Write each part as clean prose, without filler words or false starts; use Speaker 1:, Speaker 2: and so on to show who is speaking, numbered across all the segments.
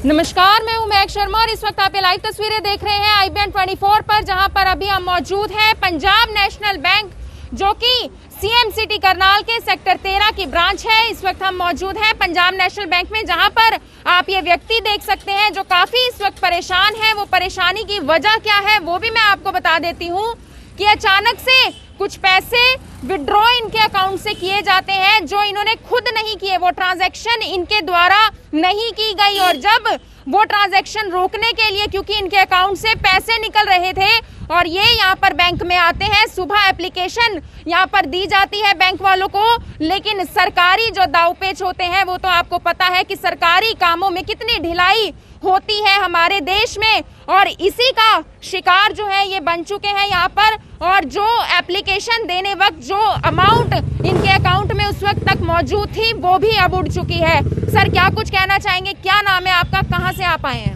Speaker 1: नमस्कार, मैं हूं महक शर्मा और इस वक्त आप ये लाइव तस्वीरें देख रहे हैं IBN 24 पर, जहां पर अभी हम मौजूद हैं पंजाब नेशनल बैंक, जो कि CM सिटी करनाल के सेक्टर 13 की ब्रांच है। इस वक्त हम मौजूद हैं पंजाब नेशनल बैंक में, जहां पर आप ये व्यक्ति देख सकते हैं जो काफी इस वक्त परेशान है। वो परेशानी की वजह क्या है वो भी मैं आपको बता देती हूँ कि अचानक से कुछ पैसे विड्रॉ इनके अकाउंट से किए जाते हैं जो इन्होंने खुद नहीं किए, वो ट्रांजैक्शन इनके द्वारा नहीं की गई। और जब वो ट्रांजैक्शन रोकने के लिए, क्योंकि इनके अकाउंट से पैसे निकल रहे थे और ये यहाँ पर बैंक में आते हैं, सुबह एप्लीकेशन यहाँ पर दी जाती है बैंक वालों को, लेकिन सरकारी जो दावपेच होते हैं वो तो आपको पता है कि सरकारी कामों में कितनी ढिलाई होती है हमारे देश में, और इसी का शिकार जो है ये बन चुके हैं यहाँ पर। और जो एप्लीकेशन देने वक्त जो अमाउंट इनके अकाउंट में उस वक्त तक मौजूद थी वो भी अब उड़ चुकी है। सर, क्या कुछ कहना चाहेंगे? क्या नाम है आपका, कहाँ से आप आए हैं?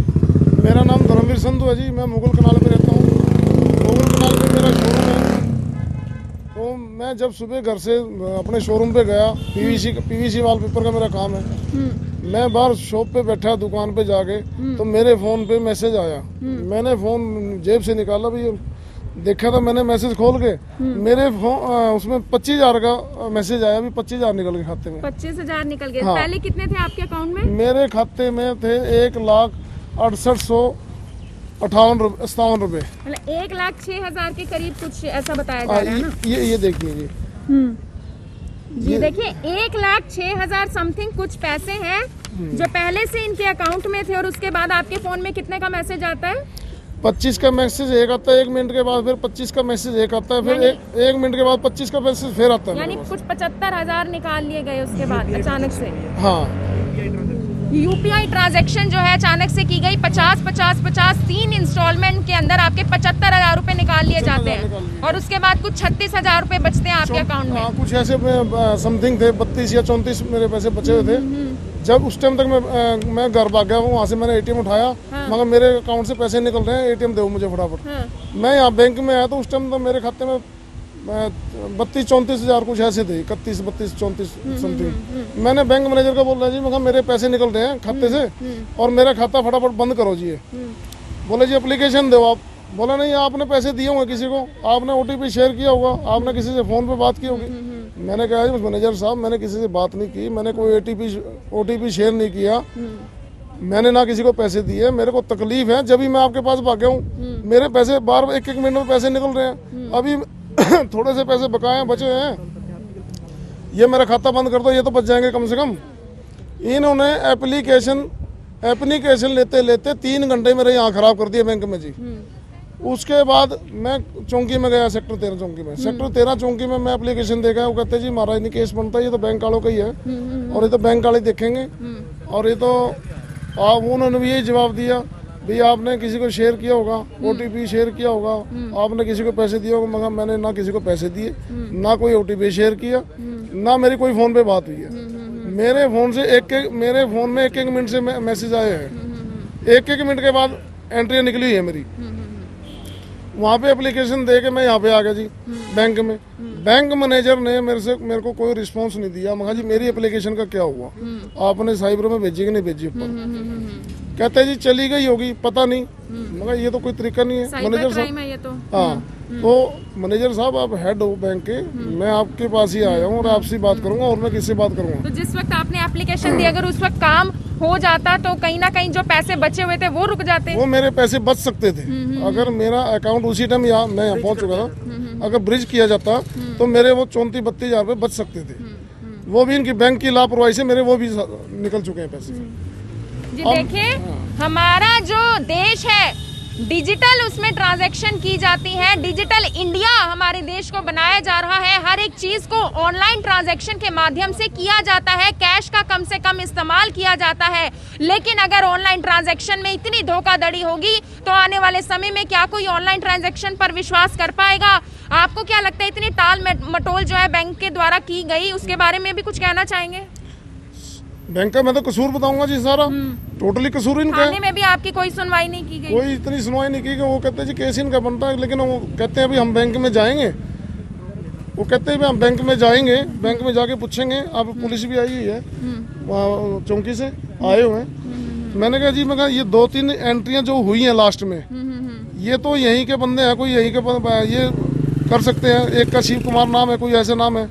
Speaker 2: मेरा नाम धर्मवीर संधू है जी। मैं मुगल कनाल में रहता हूँ। मुगल कनाल में मेरा शोरूम है। तो मैं जब सुबह घर से अपने शोरूम पे गया, पीवीसी वॉलपेपर का मेरा काम है। मैं बाहर शॉप पे बैठा दुकान पे जाके, तो मेरे फोन पे मैसेज आया। मैंने फोन जेब से निकाला, भी देखा था मैंने मैसेज खोल के, मेरे फोन उसमें 25,000 का मैसेज आया। भी 25,000 निकल गए खाते में।
Speaker 1: 25,000 निकल गए।
Speaker 2: हाँ।
Speaker 1: पहले कितने थे आपके अकाउंट में?
Speaker 2: मेरे खाते में थे 1,68,58 रुपए।
Speaker 1: मतलब 1,06,000 के करीब कुछ ऐसा बताया जा रहा है ना?
Speaker 2: ये देखिए
Speaker 1: जी देखिए, 1,06,000 समथिंग कुछ पैसे हैं जो पहले से इनके अकाउंट में थे। और उसके बाद आपके फोन में कितने का मैसेज आता है?
Speaker 2: 25 का मैसेज एक आता है, 1 मिनट के बाद फिर 25 का मैसेज एक आता है, फिर 1 मिनट के बाद 25 का मैसेज फिर आता है।
Speaker 1: यानी कुछ 75,000 निकाल लिए गए उसके बाद अचानक से।
Speaker 2: हाँ,
Speaker 1: UPI ट्रांजैक्शन जो है अचानक से की गई। 50 3 इंस्टॉलमेंट के अंदर आपके 75,000 रुपए निकाल लिए जाते हैं और उसके बाद कुछ 36,000 रुपए बचते हैं आपके अकाउंट में।
Speaker 2: कुछ ऐसे समथिंग थे, 32 या 34 मेरे पैसे बचे हुए थे। जब उस टाइम तक मैं घर भाग गया हूँ, वहाँ से मैंने ATM उठाया। हाँ। मगर मेरे अकाउंट से पैसे निकल रहे हैं, ATM दो मुझे फटाफट। हाँ। मैं यहाँ बैंक में आया तो उस टाइम तक मेरे खाते में 32-34 हजार कुछ ऐसे थे, 31-32-34 समथिंग। मैंने बैंक मैनेजर को बोला जी, मैं मेरे पैसे निकल रहे हैं खाते से और मेरा खाता फटाफट बंद करो जी। बोले जी एप्लीकेशन दो आप। बोला नहीं, आपने पैसे दिए होंगे किसी को, आपने OTP शेयर किया होगा, आपने किसी से फोन पे बात की होगी। मैंने कहा जी मैनेजर साहब, मैंने किसी से बात नहीं की, मैंने कोई OTP शेयर नहीं किया, मैंने ना किसी को पैसे दिए। मेरे को तकलीफ है, जब भी मैं आपके पास भाग गया हूँ, मेरे पैसे बार 1-1 मिनट में पैसे निकल रहे हैं। अभी थोड़े से पैसे बकाए बचे हैं, ये मेरा खाता बंद कर दो, ये तो बच जाएंगे कम से कम। इन्होंने एप्लीकेशन लेते लेते 3 घंटे मेरे यहाँ खराब कर दिए बैंक में जी। उसके बाद मैं चौकी में गया, सेक्टर 13 चौकी में। सेक्टर 13 चौकी में मैं एप्लीकेशन देखा, वो कहते जी महाराज नहीं केस बनता, ये तो बैंक वालों का ही है और ये तो बैंक वाले देखेंगे। और ये तो उन्होंने भी यही जवाब दिया, भाई आपने किसी को शेयर किया होगा, OTP शेयर किया होगा, आपने किसी को पैसे दिए होगा। मगर मैंने ना किसी को पैसे दिए, ना कोई OTP शेयर किया, ना मेरी कोई फोन पे बात हुई है। मेरे फोन में 1-1 मिनट से मैसेज आए हैं, 1-1 मिनट के बाद एंट्री निकली है मेरी। वहाँ पे एप्लीकेशन दे के मैं यहाँ पे आ गया जी बैंक में। बैंक मैनेजर ने मेरे को कोई रिस्पांस नहीं दिया। मगर जी मेरी एप्लीकेशन का क्या हुआ, आपने साइबर में भेजी कि नहीं भेजी ऊपर? कहते जी चली गई होगी, पता नहीं। मगर ये तो कोई तरीका नहीं है मैनेजर साहब। हाँ, तो मैनेजर साहब आप हेड हो बैंक के, मैं आपके पास ही आया हूँ और आपसे बात करूंगा, और मैं किससे बात करूंगा?
Speaker 1: तो जिस वक्त आपने एप्लीकेशन दी, अगर उस वक्त काम हो जाता तो कहीं ना कहीं जो पैसे बचे हुए थे वो रुक जाते। वो
Speaker 2: मेरे पैसे बच सकते थे अगर मेरा अकाउंट उसी टाइम मैं यहाँ पहुँच चुका था। अगर ब्रिज किया जाता तो मेरे वो 34-32 हजार रुपए बच सकते थे। वो भी इनकी बैंक की लापरवाही से मेरे वो भी निकल चुके हैं पैसे।
Speaker 1: जी देखिए, हमारा जो देश है डिजिटल, उसमें ट्रांजैक्शन की जाती है। डिजिटल इंडिया हमारे देश को बनाया जा रहा है। हर एक चीज को ऑनलाइन ट्रांजैक्शन के माध्यम से किया जाता है, कैश का कम से कम इस्तेमाल किया जाता है। लेकिन अगर ऑनलाइन ट्रांजैक्शन में इतनी धोखाधड़ी होगी तो आने वाले समय में क्या कोई ऑनलाइन ट्रांजैक्शन पर विश्वास कर पाएगा? आपको क्या लगता है इतनी टाल मटोल जो है बैंक के द्वारा की गई, उसके बारे में भी कुछ कहना चाहेंगे?
Speaker 2: बैंक का मैं तो कसूर बताऊंगा जी, सारा टोटली कसूर इनका है।
Speaker 1: थाने में भी आपकी कोई सुनवाई नहीं की गई?
Speaker 2: कोई इतनी सुनवाई नहीं की गई। वो कहते हैं जी केस इनका बनता है, लेकिन वो कहते हैं अभी हम बैंक में जाएंगे। वो कहते हैं हम बैंक में जाएंगे, बैंक में जाके पूछेंगे। अब पुलिस भी आई हुई है, चौकी से आए हुए हैं। मैंने कहा जी, मैं कहा ये 2-3 एंट्रियां जो हुई हैं लास्ट में, ये तो यहीं के बंदे हैं, कोई यहीं के ये कर सकते हैं। एक का शिव कुमार नाम है, कोई ऐसा नाम है।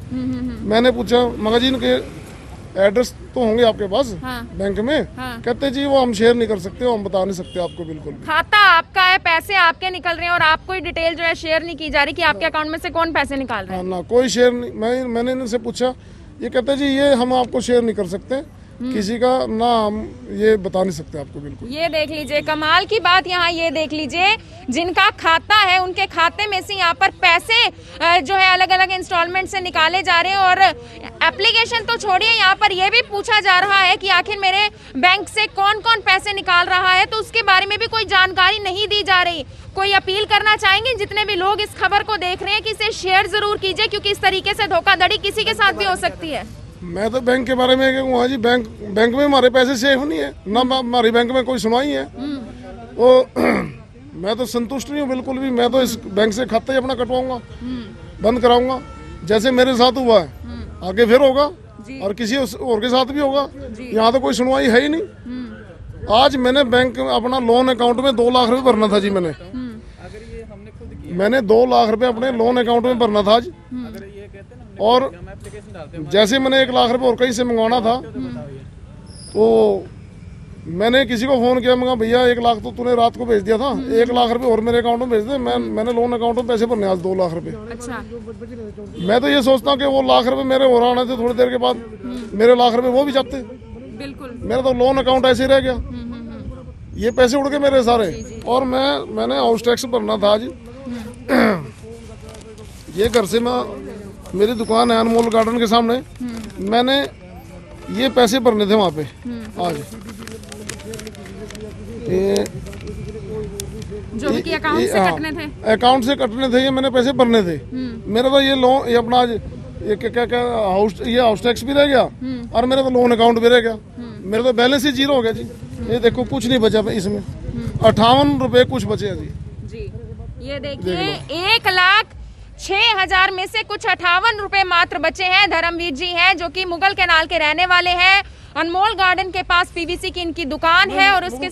Speaker 2: मैंने पूछा, मगर जी इनके एड्रेस तो होंगे आपके पास बैंक में? कहते जी वो हम शेयर नहीं कर सकते, हम बता नहीं सकते आपको बिल्कुल।
Speaker 1: खाता आपका है, पैसे आपके निकल रहे हैं और आपको डिटेल जो है शेयर नहीं की जा रही कि आपके अकाउंट में से कौन पैसे निकाल रहे हैं।
Speaker 2: ना कोई शेयर नहीं। मैंने इनसे पूछा, ये कहते जी ये हम आपको शेयर नहीं कर सकते किसी का, ना हम ये बता नहीं सकते आपको बिल्कुल।
Speaker 1: ये देख लीजिए कमाल की बात, यहाँ ये देख लीजिए जिनका खाता है उनके खाते में से यहाँ पर पैसे जो है अलग अलग इंस्टॉलमेंट से निकाले जा रहे हैं। और एप्लीकेशन तो छोड़िए, यहाँ पर ये भी पूछा जा रहा है कि आखिर मेरे बैंक से कौन कौन पैसे निकाल रहा है, तो उसके बारे में भी कोई जानकारी नहीं दी जा रही। कोई अपील करना चाहेंगे जितने भी लोग इस खबर को देख रहे हैं कि इसे शेयर जरूर कीजिए, क्योंकि इस तरीके से धोखाधड़ी किसी के साथ भी हो सकती है।
Speaker 2: मैं तो बैंक के बारे में कहूँगा जी, बैंक में हमारे पैसे सेफ नहीं है ना, हमारी बैंक में कोई सुनवाई है। वो मैं तो संतुष्ट नहीं हूँ बिल्कुल भी। मैं तो इस बैंक से खाता ही अपना कटवाऊंगा, बंद कराऊंगा, जैसे मेरे साथ हुआ है आगे फिर होगा और किसी और के साथ भी होगा। यहाँ तो कोई सुनवाई है ही नहीं। आज मैंने बैंक अपना लोन अकाउंट में 2 लाख रुपए भरना था जी। मैंने 2 लाख रुपए अपने लोन अकाउंट में भरना था आज, और जैसे मैंने 1 लाख रुपए और कहीं से मंगवाना था, तो मैंने किसी को फोन किया, मैं भैया 1 लाख तो तूने रात को भेज दिया था, 1 लाख रुपए और मेरे अकाउंट में भेज दे। मैंने लोन अकाउंट में पैसे भरने आज 2 लाख रुपए।
Speaker 1: अच्छा।
Speaker 2: मैं तो ये सोचता हूँ कि वो लाख रुपए मेरे और आने थे, थोड़ी देर के बाद मेरे लाख रुपए वो भी जाते।
Speaker 1: बिल्कुल।
Speaker 2: मेरा तो लोन अकाउंट ऐसे ही रह गया, ये पैसे उड़ गए मेरे सारे। और मैंने हाउस टैक्स भरना था आज। ये घर से मेरी दुकान है अनमोल गार्डन के सामने, मैंने ये पैसे भरने थे वहाँ पे आज। ये
Speaker 1: जो भी अकाउंट से कटने थे,
Speaker 2: अकाउंट से कटने थे, ये मैंने पैसे भरने थे। मेरा तो ये लोन, ये अपना ये क्या हाउस टैक्स भी रह गया और मेरा तो लोन अकाउंट भी रह गया। मेरा तो बैलेंस ही 0 हो गया जी। ये देखो कुछ नहीं बचा इसमें, 58 रुपए कुछ बचे हैं जी।
Speaker 1: ये देखिए 1,06,000 में से कुछ 58 रुपए मात्र बचे हैं। धर्मवीर जी हैं जो कि मुगल कैनाल के रहने वाले हैं। अनमोल गार्डन के पास पीवीसी की इनकी दुकान है और उसके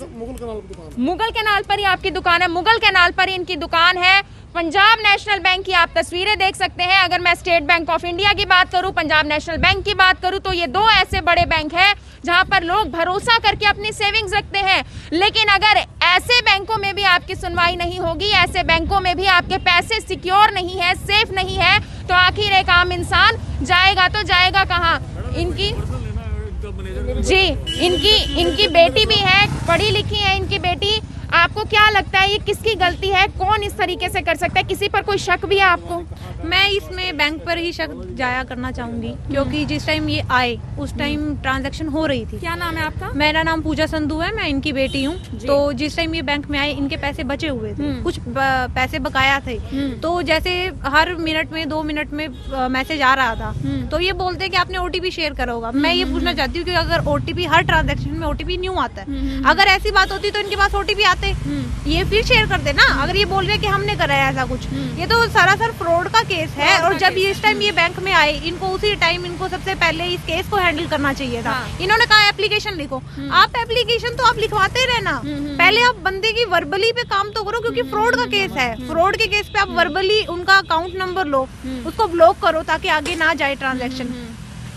Speaker 1: मुगल कैनाल पर ही आपकी दुकान है, मुगल कैनाल पर ही इनकी दुकान है। पंजाब नेशनल बैंक की आप तस्वीरें देख सकते हैं। अगर मैं स्टेट बैंक ऑफ इंडिया की बात करूं, पंजाब नेशनल बैंक की बात करूं, तो ये 2 ऐसे बड़े बैंक हैं जहां पर लोग भरोसा करके अपनी सेविंग्स रखते हैं। लेकिन अगर ऐसे बैंकों में भी आपकी सुनवाई नहीं होगी, ऐसे बैंकों में भी आपके पैसे सिक्योर नहीं है, सेफ नहीं है, तो आखिर एक आम इंसान जाएगा तो जाएगा कहाँ? इनकी बेटी भी है, पढ़ी लिखी है इनकी बेटी। आपको क्या लगता है ये किसकी गलती है? कौन इस तरीके से कर सकता है? किसी पर कोई शक भी है आपको?
Speaker 3: मैं इसमें बैंक पर ही शक जाया करना चाहूंगी, क्योंकि जिस टाइम ये आए उस टाइम ट्रांजैक्शन हो रही थी।
Speaker 1: क्या नाम है आपका?
Speaker 3: मेरा नाम पूजा संधू है, मैं इनकी बेटी हूँ। तो जिस टाइम ये बैंक में आए इनके पैसे बचे हुए थे, कुछ पैसे बकाया थे। तो जैसे हर मिनट में 2 मिनट में मैसेज आ रहा था, तो ये बोलते कि आपने OTP शेयर करा होगा। मैं ये पूछना चाहती हूँ कि अगर OTP हर ट्रांजेक्शन में OTP न्यू आता है, अगर ऐसी बात होती तो इनके पास OTP आते, ये फिर शेयर करते ना। अगर ये बोल रहे कि हमने कराया ऐसा कुछ, ये तो सरासर फ्रॉड का केस है। और जब इस टाइम ये बैंक में आए, इनको उसी टाइम इनको सबसे पहले इस केस को हैंडल करना चाहिए था। इन्होंने कहा एप्लीकेशन लिखो। आप एप्लीकेशन तो आप लिखवाते रहना, पहले आप बंदे की वर्बली पे काम तो करो, क्योंकि फ्रॉड का केस है। फ्रॉड के केस पे आप वर्बली उनका अकाउंट नंबर लो, उसको ब्लॉक करो ताकि आगे ना जाए ट्रांजेक्शन।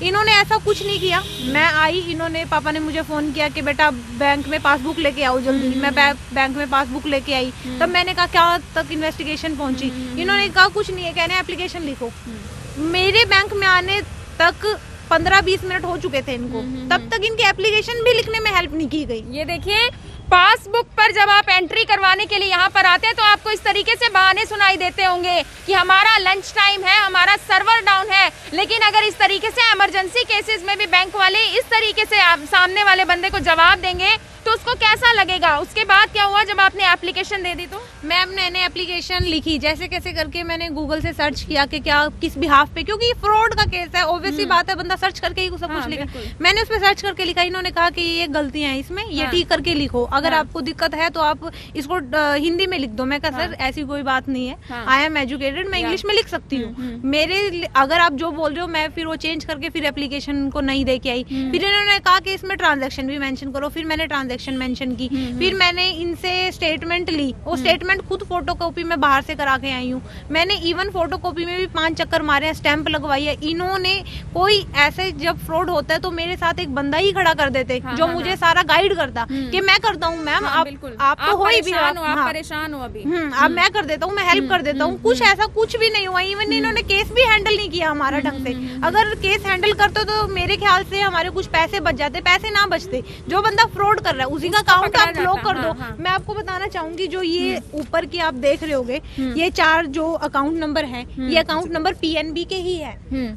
Speaker 3: इन्होंने ऐसा कुछ नहीं किया। मैं आई, इन्होंने पापा ने मुझे फोन किया कि बेटा बैंक में पासबुक लेके आओ जल्दी। मैं बैंक में पासबुक लेके आई। तब मैंने कहा क्या तक इन्वेस्टिगेशन पहुंची? इन्होंने कहा कुछ नहीं है, कहने एप्लीकेशन लिखो। मेरे बैंक में आने तक 15-20 मिनट हो चुके थे इनको, तब तक इनकी एप्लीकेशन भी लिखने में हेल्प नहीं की गई।
Speaker 1: ये देखिए पासबुक पर जब आप एंट्री करवाने के लिए यहाँ पर आते हैं तो आपको इस तरीके से बहाने सुनाई देते होंगे कि हमारा लंच टाइम है, हमारा सर्वर डाउन है। लेकिन अगर इस तरीके से इमरजेंसी केसेस में भी बैंक वाले इस तरीके से सामने वाले बंदे को जवाब देंगे तो उसको कैसा लगेगा? उसके बाद क्या हुआ जब आपने एप्लीकेशन दे दी? तो
Speaker 3: मैंने एप्लीकेशन लिखी, जैसे कैसे करके मैंने गूगल से सर्च किया कि क्या किस बिहाफ पे, क्योंकि फ्रॉड का केस है, ऑब्वियसली बात है, बंदा सर्च करके ही सब कुछ लिखा। मैंने उस पर सर्च करके लिखा। इन्होंने कहा कि ये गलतियां हैं इसमें, ये ठीक करके लिखो। अगर आपको दिक्कत है तो आप इसको हिंदी में लिख दो। मैं कहा सर ऐसी कोई बात नहीं है, आई एम एजुकेटेड, मैं इंग्लिश में लिख सकती हूँ। मेरे अगर आप जो बोल रहे हो, मैं फिर वो चेंज करके फिर एप्लीकेशन को नहीं दे के आई। फिर इन्होंने कहा कि इसमें ट्रांजेक्शन भी मेंशन करो। फिर मैंने ट्रांजैक्शन मेंशन की। फिर मैंने इनसे स्टेटमेंट ली, वो स्टेटमेंट खुद फोटोकॉपी में बाहर से करा के आई हूँ। मैंने इवन फोटोकॉपी में भी 5 चक्कर मारे हैं, स्टैंप लगवाई है। इन्होंने कोई ऐसे जब फ्रॉड होता है तो मेरे साथ एक बंदा ही खड़ा कर देते जो मुझे सारा गाइड करता कि मैं करता हूँ मैम, आप तो हो ही भी, आप
Speaker 1: परेशान हो अभी,
Speaker 3: अब मैं कर देता हूँ, मैं हेल्प कर देता हूँ। कुछ ऐसा कुछ भी नहीं हुआ। इवन इन्होंने केस भी हैंडल नहीं किया हमारा ढंग से। अगर केस हैंडल करते तो मेरे ख्याल से हमारे कुछ पैसे बच जाते। पैसे ना बचते, जो बंदा फ्रॉड कर रहा है उसी का अकाउंट आप ब्लॉक कर दो। मैं आपको बताना चाहूंगी, जो ये ऊपर की आप देख रहे होगे, ये 4 जो अकाउंट नंबर है, ये अकाउंट नंबर पीएनबी के ही है।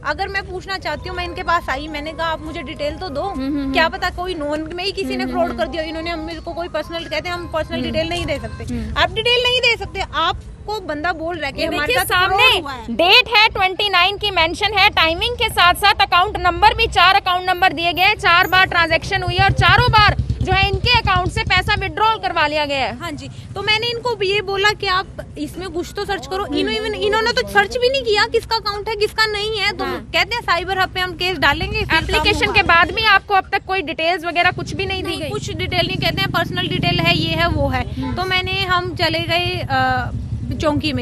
Speaker 3: अगर मैं पूछना चाहती हूँ, मैं इनके पास आई, मैंने कहा आप मुझे डिटेल तो दो, क्या पता कोई नॉन में ही किसी ने फ्रॉड कर दिया। इन्होंने मेरे को कोई पर्सनल कहते हैं हम पर्सनल डिटेल नहीं दे सकते। आप डिटेल नहीं दे सकते, आपको बंदा बोल रहा है कि हमारे साथ
Speaker 1: सामने डेट है 29 की मेंशन है, टाइमिंग के साथ साथ अकाउंट नंबर भी 4 अकाउंट नंबर दिए गए। 4 बार ट्रांजैक्शन हुई है और चारों बार जो है इनके अकाउंट से पैसा विड्रॉल करवा लिया गया है।
Speaker 3: हाँ जी, तो मैंने इनको ये बोला कि आप इसमें कुछ तो सर्च करो। इन्होंने तो सर्च भी नहीं किया किसका अकाउंट है किसका नहीं है। तो कहते हैं साइबर हब पे हम केस डालेंगे।
Speaker 1: एप्लीकेशन के बाद भी आपको अब तक कोई डिटेल्स वगैरह कुछ भी नहीं दी गई?
Speaker 3: कुछ डिटेल नहीं, कहते हैं पर्सनल डिटेल है, ये है वो है। तो हम चले गए चौकी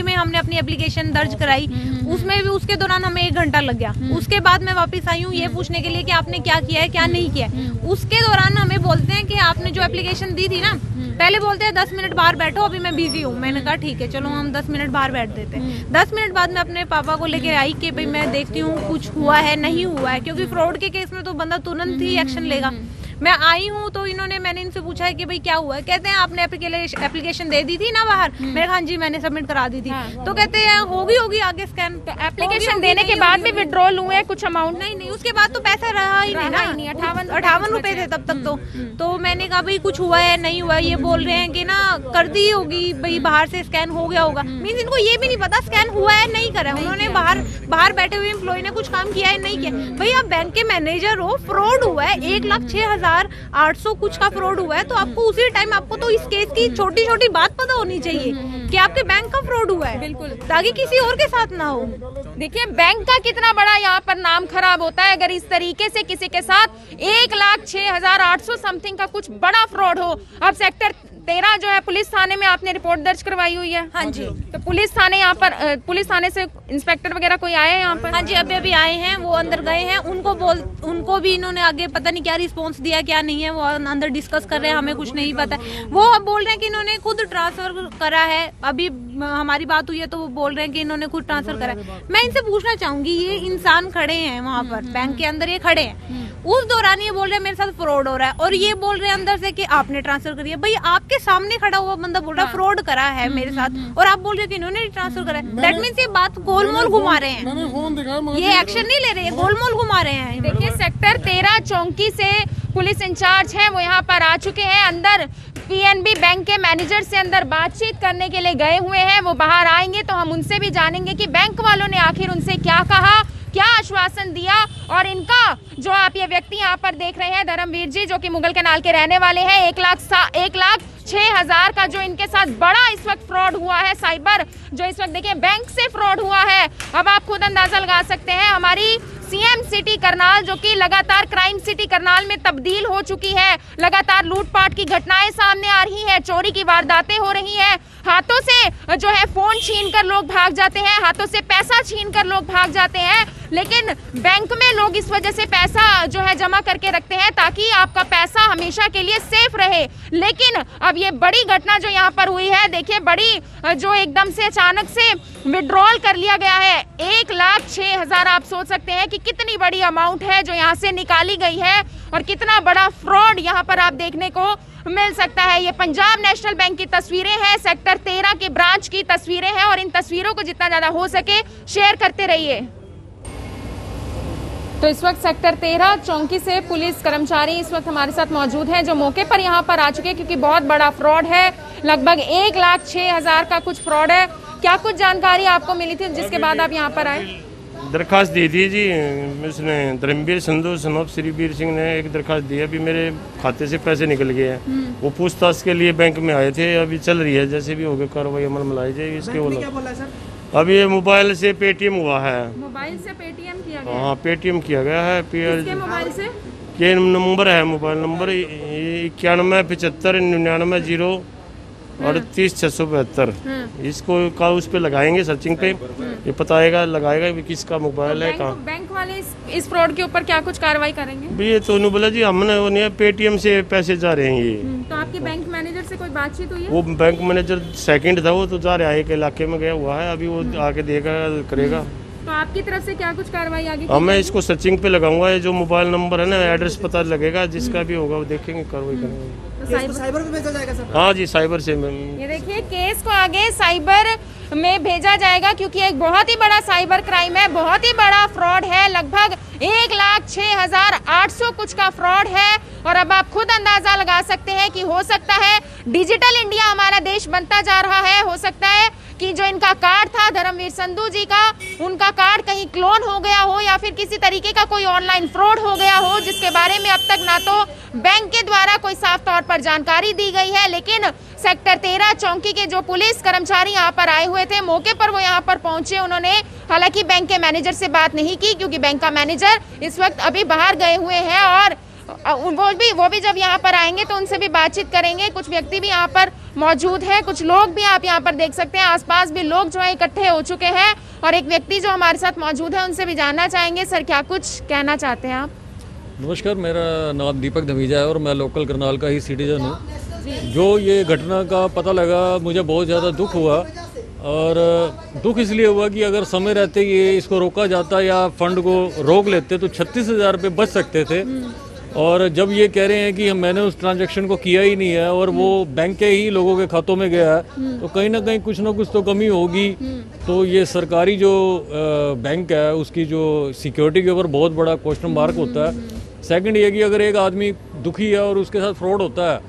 Speaker 3: में हमने अपनी एप्लीकेशन दर्ज कराई। उसमें भी उसके दौरान हमें 1 घंटा लग गया। उसके बाद मैं वापस आई हूँ ये पूछने के लिए कि आपने क्या किया है क्या नहीं किया है। उसके दौरान हमें बोलते हैं कि आपने जो एप्लीकेशन दी थी ना, पहले बोलते हैं 10 मिनट बाहर बैठो, अभी मैं बिजी हूँ। मैंने कहा ठीक है चलो हम 10 मिनट बाहर बैठ देते हैं। 10 मिनट बाद मैं अपने पापा को लेकर आई कि भाई मैं देखती हूँ कुछ हुआ है नहीं हुआ है, क्योंकि फ्रॉड के केस में तो बंदा तुरंत ही एक्शन लेगा। मैं आई हूँ तो मैंने इनसे पूछा है कि भाई क्या हुआ है। कहते हैं आपने एप्लीकेशन दे दी थी ना बाहर। मेरे हाँ जी मैंने सबमिट करा दी थी। तो कहते हैं होगी आगे स्कैन।
Speaker 1: तो एप्लीकेशन देने के बाद भी विड्रॉल हुए कुछ अमाउंट?
Speaker 3: नहीं, उसके बाद तो पैसा रहा ही नहीं ना, 58 रुपए थे तब तक। तो मैंने कहा भाई कुछ हुआ है नहीं हुआ। ये बोल रहे हैं कि ना कर दी होगी, भाई बाहर से स्कैन हो गया होगा। मीन्स इनको ये भी नहीं पता स्कैन हुआ है नहीं करा। उन्होंने बाहर बैठे हुए एम्प्लॉय ने कुछ काम किया है नहीं किया। भाई आप बैंक के मैनेजर हो, फ्रॉड हुआ है 1,06,800 कुछ का फ्रॉड हुआ है, तो आपको उसी टाइम आपको तो इस केस की छोटी छोटी बात पता होनी चाहिए कि आपके बैंक का फ्रॉड हुआ है,
Speaker 1: बिल्कुल,
Speaker 3: ताकि किसी और के साथ ना हो।
Speaker 1: देखिए बैंक का कितना बड़ा यहाँ पर नाम खराब होता है अगर इस तरीके से किसी के साथ 1,06,800 समथिंग का कुछ बड़ा फ्रॉड हो। अब सेक्टर 13 जो है पुलिस थाने में आपने रिपोर्ट दर्ज करवाई हुई है?
Speaker 3: हाँ जी।
Speaker 1: तो पुलिस थाने से इंस्पेक्टर वगैरह कोई आए हैं यहाँ पर?
Speaker 3: हाँ जी, अभी आए हैं, वो अंदर गए हैं। उनको भी इन्होंने आगे पता नहीं क्या रिस्पांस दिया क्या नहीं है, वो अंदर डिस्कस कर रहे हैं, हमें कुछ नहीं पता। वो अब बोल रहे हैं कि इन्होंने खुद ट्रांसफर करा है। अभी हमारी बात हुई है तो वो बोल रहे हैं कि इन्होंने खुद ट्रांसफर करा है। मैं इनसे पूछना चाहूंगी, ये इंसान खड़े हैं वहाँ पर बैंक के अंदर, ये खड़े हैं, उस दौरान ये बोल रहे हैं मेरे साथ फ्रॉड हो रहा है, और ये बोल रहे हैं अंदर से कि आपने ट्रांसफर करी है। भाई आपके सामने खड़ा हुआ बंदा बोल रहा है फ्रॉड करा है मेरे साथ, और आप बोल रहे हो कि इन्होंने ट्रांसफर करा है। दैट मींस ये बात गोलमोल घुमा रहे हैं, ये एक्शन नहीं ले रहे, गोलमोल घुमा रहे हैं।
Speaker 1: देखिए सेक्टर 13 चौकी से पुलिस इंचार्ज है वो यहाँ पर आ चुके हैं। अंदर पीएनबी बैंक के मैनेजर से अंदर बातचीत करने के लिए गए हुए हैं। वो बाहर आएंगे तो हम उनसे भी जानेंगे कि बैंक वालों ने आखिर उनसे क्या कहा, क्या आश्वासन दिया। और इनका जो आप ये व्यक्ति यहाँ पर देख रहे हैं धर्मवीर जी, जो कि मुगल कैनाल के रहने वाले हैं, 1,06,000 का जो इनके साथ बड़ा इस वक्त फ्रॉड हुआ है, साइबर जो इस वक्त देखिए बैंक से फ्रॉड हुआ है। अब आप खुद अंदाजा लगा सकते हैं, हमारी सीएम सिटी करनाल जो कि लगातार क्राइम सिटी करनाल में तब्दील हो चुकी है, लगातार लूटपाट की घटनाएं सामने आ रही है, चोरी की वारदातें हो रही हैं, हाथों से जो है फोन छीनकर लोग भाग जाते हैं, हाथों से पैसा छीनकर लोग भाग जाते हैं। लेकिन बैंक में लोग इस वजह से पैसा जो है जमा करके रखते हैं ताकि आपका पैसा हमेशा के लिए सेफ रहे। लेकिन अब ये बड़ी घटना जो यहाँ पर हुई है, देखिए बड़ी जो एकदम से अचानक से विड्रॉल कर लिया गया है 1,06,000। आप सोच सकते हैं कि कितनी बड़ी अमाउंट है जो यहाँ से निकाली गई है और कितना बड़ा फ्रॉड यहाँ पर आप देखने को मिल सकता है। ये पंजाब नेशनल बैंक की तस्वीरें हैं, सेक्टर 13 के ब्रांच की तस्वीरें हैं, और इन तस्वीरों को जितना ज्यादा हो सके शेयर करते रहिए। तो इस वक्त सेक्टर 13 चौकी से पुलिस कर्मचारी इस वक्त हमारे साथ मौजूद हैं जो मौके पर यहाँ पर आ चुके हैं, क्योंकि बहुत बड़ा फ्रॉड है, लगभग 1,06,000 का कुछ फ्रॉड है। क्या कुछ जानकारी आपको मिली थी जिसके बाद आप यहाँ पर आए?
Speaker 4: दरखास्त दी थी जी, उसने धर्मवीर संधू सनोप श्रीवीर सिंह ने एक दरखास्त दी है। अभी मेरे खाते से पैसे निकल गए हैं, वो पूछताछ के लिए बैंक में आए थे, अभी चल रही है, जैसे भी होगा कार्रवाई अमल में लाई जाएगी। इसके बोला अभी ये मोबाइल से पेटीएम हुआ है।
Speaker 1: मोबाइल से पेटीएम किया गया?
Speaker 4: हाँ पेटीएम किया गया है।
Speaker 1: किसके मोबाइल से?
Speaker 4: ये नंबर है, मोबाइल नंबर 9175990675। इसको का उस पे लगाएंगे सर्चिंग पे, ये पताएगा लगाएगा भी किसका मोबाइल है कहाँ।
Speaker 1: बैंक वाले इस फ्रॉड के ऊपर क्या कुछ कार्रवाई करेंगे?
Speaker 4: भी ये तो नहीं बोला जी, हमने वो नहीं, पेटीएम से पैसे जा रहे हैं ये।
Speaker 1: तो आपके बैंक मैनेजर से कोई बातचीत हुई है?
Speaker 4: वो बैंक मैनेजर सेकंड था, वो तो जा रहा है, एक इलाके में गया हुआ है, अभी वो आके देगा करेगा।
Speaker 1: तो आपकी तरफ से क्या कुछ कार्रवाई आगे?
Speaker 4: मैं इसको सर्चिंग पे लगाऊंगा, ये जो मोबाइल नंबर है ना, एड्रेस पता लगेगा, जिसका भी होगा वो देखेंगे, कार्रवाई करेंगे।
Speaker 5: साइबर में भेजा जाएगा सर?
Speaker 4: हाँ जी, साइबर से।
Speaker 1: ये देखिए, केस को आगे साइबर में भेजा जाएगा, क्योंकि एक बहुत ही बड़ा साइबर क्राइम है, बहुत ही बड़ा फ्रॉड है। लगभग 1,06,800 कुछ का फ्रॉड है। और अब आप खुद अंदाजा लगा सकते हैं कि हो सकता है डिजिटल इंडिया हमारा देश बनता जा रहा है। हो सकता है कि जो इनका कार्ड था धर्मवीर संधू जी का, उनका कार्ड कहीं क्लोन हो गया हो, या फिर किसी तरीके का कोई ऑनलाइन फ्रॉड हो गया हो, जिसके बारे में अब तक ना तो बैंक के द्वारा कोई साफ तौर पर जानकारी दी गई है। लेकिन सेक्टर 13 चौकी के जो पुलिस कर्मचारी यहाँ पर आए हुए थे, मौके पर वो यहाँ पर पहुंचे, उन्होंने हालांकि बैंक के मैनेजर से बात नहीं की, क्योंकि बैंक का मैनेजर इस वक्त अभी बाहर गए हुए हैं। और वो भी जब यहाँ पर आएंगे तो उनसे भी बातचीत करेंगे। कुछ व्यक्ति भी यहाँ पर मौजूद हैं, कुछ लोग भी आप यहाँ पर देख सकते हैं, आसपास भी लोग जो है इकट्ठे हो चुके हैं। और एक व्यक्ति जो हमारे साथ मौजूद है, उनसे भी जानना चाहेंगे। सर, क्या कुछ कहना चाहते हैं आप?
Speaker 6: नमस्कार, मेरा नाम दीपक धमीजा है और मैं लोकल करनाल का ही सिटीजन हूँ। जो ये घटना का पता लगा, मुझे बहुत ज़्यादा दुख हुआ। और दुख इसलिए हुआ कि अगर समय रहते ये इसको रोका जाता या फंड को रोक लेते तो 36,000 रुपये बच सकते थे। और जब ये कह रहे हैं कि मैंने उस ट्रांजैक्शन को किया ही नहीं है और वो बैंक के ही लोगों के खातों में गया है, तो कहीं ना कहीं कुछ ना कुछ तो कमी होगी। तो ये सरकारी जो बैंक है उसकी जो सिक्योरिटी के ऊपर बहुत बड़ा क्वेश्चन मार्क होता है। सेकंड ये कि अगर एक आदमी दुखी है और उसके साथ फ्रॉड होता है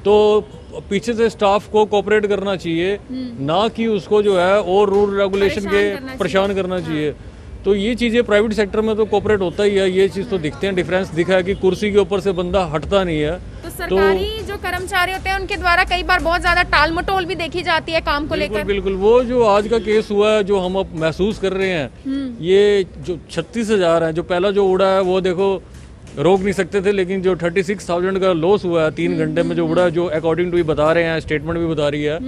Speaker 6: तो पीछे से स्टाफ को कोऑपरेट करना चाहिए, ना कि उसको जो है और रूल रेगुलेशन के परेशान करना चाहिए। तो ये चीज़ें प्राइवेट सेक्टर में तो कोऑपरेट होता ही है, ये चीज़ तो दिखते हैं, डिफरेंस दिखा है कि कुर्सी के ऊपर से बंदा हटता नहीं है।
Speaker 1: तो सरकारी जो कर्मचारी होते हैं उनके द्वारा कई बार बहुत ज्यादा टाल मटोल भी देखी जाती है काम को लेकर।
Speaker 6: बिल्कुल, वो जो आज का केस हुआ है, जो हम अब महसूस कर रहे हैं, ये जो 36,000 है, जो पहला जो उड़ा है वो देखो रोक नहीं सकते थे, लेकिन जो 36,000 का लॉस हुआ है 3 घंटे में जो उड़ा, जो अकॉर्डिंग टू भी बता रहे हैं, स्टेटमेंट भी बता रही है,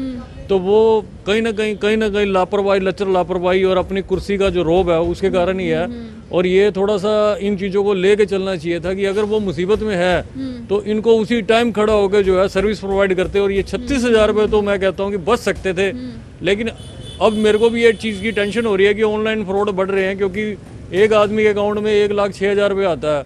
Speaker 6: तो वो कहीं ना कहीं लापरवाही, लचर लापरवाही और अपनी कुर्सी का जो रोब है उसके कारण ही है। और ये थोड़ा सा इन चीज़ों को लेके चलना चाहिए था कि अगर वो मुसीबत में है तो इनको उसी टाइम खड़ा होकर जो है सर्विस प्रोवाइड करते। और ये 36,000 रुपये तो मैं कहता हूँ कि बच सकते थे। लेकिन अब मेरे को भी ये चीज़ की टेंशन हो रही है कि ऑनलाइन फ्रॉड बढ़ रहे हैं, क्योंकि एक आदमी के अकाउंट में 1,06,000 रुपये आता है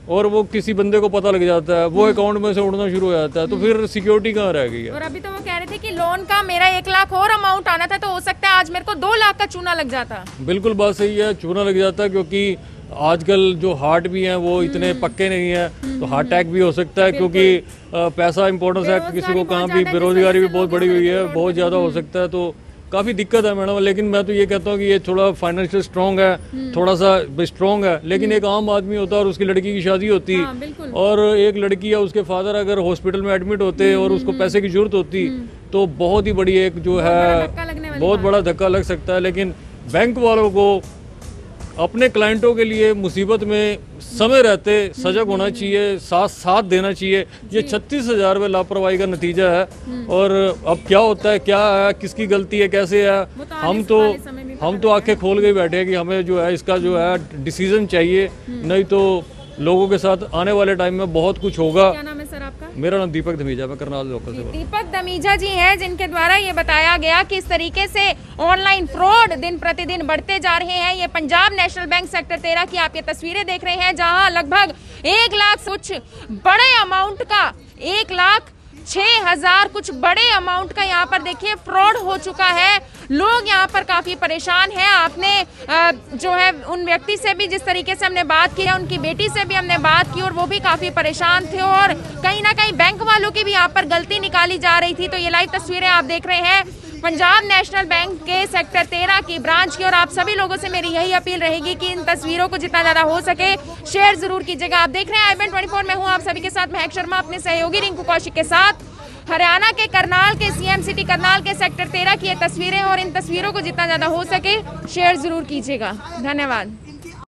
Speaker 6: और वो किसी बंदे को पता लग जाता है, वो अकाउंट में से उड़ना शुरू हो जाता है, तो फिर सिक्योरिटी कहाँ रह गई है।
Speaker 1: और अभी तो वो कह रहे थे कि लोन का मेरा 1 लाख और अमाउंट आना था, तो हो सकता है आज मेरे को 2 लाख का चूना लग जाता।
Speaker 6: बिल्कुल बात सही है, चूना लग जाता है, क्योंकि आजकल जो हार्ट भी हैं वो इतने पक्के नहीं है, तो हार्ट अटैक भी हो सकता है, क्योंकि पैसा इंपॉर्टेंस है, किसी को कहाँ भी बेरोजगारी भी बहुत बढ़ी हुई है, बहुत ज़्यादा हो सकता है, तो काफ़ी दिक्कत है मैडम। लेकिन मैं तो ये कहता हूँ कि ये थोड़ा फाइनेंशियल स्ट्रॉन्ग है, थोड़ा सा स्ट्रॉन्ग है, लेकिन एक आम आदमी होता है और उसकी लड़की की शादी होती और एक लड़की या उसके फादर अगर हॉस्पिटल में एडमिट होते और उसको पैसे की जरूरत होती, तो बहुत ही बड़ी एक जो है बहुत बड़ा धक्का लग सकता है। लेकिन बैंक वालों को अपने क्लाइंटों के लिए मुसीबत में समय रहते सजग होना चाहिए, साथ देना चाहिए। ये 36,000 रुपये लापरवाही का नतीजा है। और अब क्या होता है, क्या है, किसकी गलती है, कैसे है, हम तो आंखें खोल के बैठे हैं कि हमें जो है इसका जो है डिसीजन चाहिए, नहीं तो लोगों के साथ आने वाले टाइम में बहुत कुछ होगा।
Speaker 1: क्या नाम है सर आपका?
Speaker 6: मेरा नाम दीपक धमीजा, मैं करनाल लोकल से।
Speaker 1: दीपक धमीजा जी हैं, जिनके द्वारा ये बताया गया कि इस तरीके से ऑनलाइन फ्रॉड दिन प्रतिदिन बढ़ते जा रहे हैं। ये पंजाब नेशनल बैंक सेक्टर 13 की आप ये तस्वीरें देख रहे हैं, जहां लगभग 1 लाख कुछ बड़े अमाउंट का 1,06,000 कुछ बड़े अमाउंट का यहाँ पर देखिए फ्रॉड हो चुका है। लोग यहाँ पर काफी परेशान हैं। आपने जो है उन व्यक्ति से भी जिस तरीके से हमने बात की है, उनकी बेटी से भी हमने बात की और वो भी काफी परेशान थे और कहीं ना कहीं बैंक वालों की भी यहाँ पर गलती निकाली जा रही थी। तो ये लाइव तस्वीरें आप देख रहे हैं पंजाब नेशनल बैंक के सेक्टर 13 की ब्रांच की। और आप सभी लोगों से मेरी यही अपील रहेगी कि इन तस्वीरों को जितना ज्यादा हो सके शेयर जरूर कीजिएगा। आप देख रहे हैं IBN 24, मैं हूं आप सभी के साथ महक शर्मा, अपने सहयोगी रिंकू कौशिक के साथ। हरियाणा के करनाल के CM सिटी करनाल के सेक्टर 13 की ये तस्वीरें, और इन तस्वीरों को जितना ज्यादा हो सके शेयर जरूर कीजिएगा। धन्यवाद।